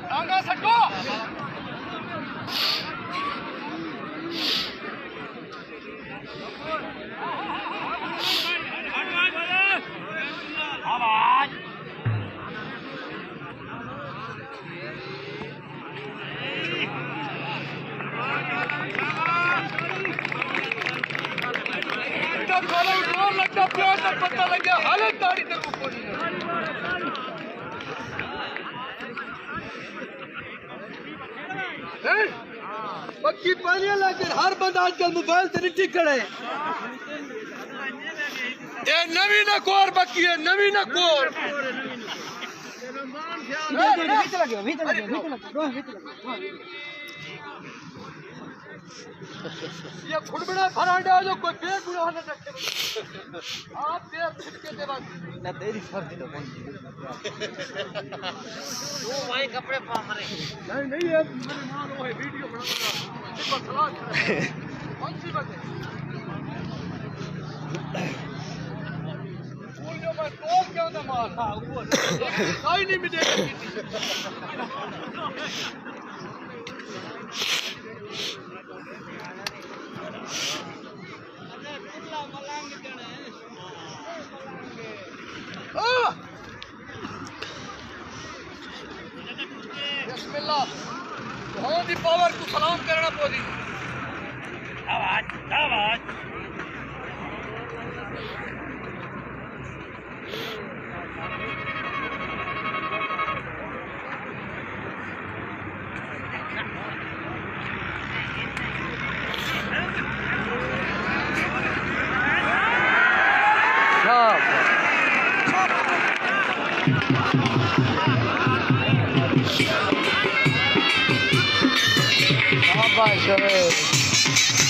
टांगा सटो आवाज लगता प्यार का पता लग गया हालत दाढ़ी तक ऊपर पक्की पानी लेकिन हर बंदा आजकल मोबाइल से नहीं खड़े ये नवी ना कोर बक्की है नवी ना कोर ये खुड़बड़ा फरांडा जो कोई पेड़ बुरा न रखे आप पेड़ छिटके दे बात ना तेरी फर्ज तो कौन वो भाई कपड़े पा मरे नहीं ये मेरे मान वो है वीडियो बना रहा देखो सलाह कौन सी बात है वो जो मैं तो क्यों ना मार हां वो साई नहीं मिलेगा बिस्मिल्लाह बहुत ही पावर को सलाम करना पड़ी आवाज आवाज शाबाश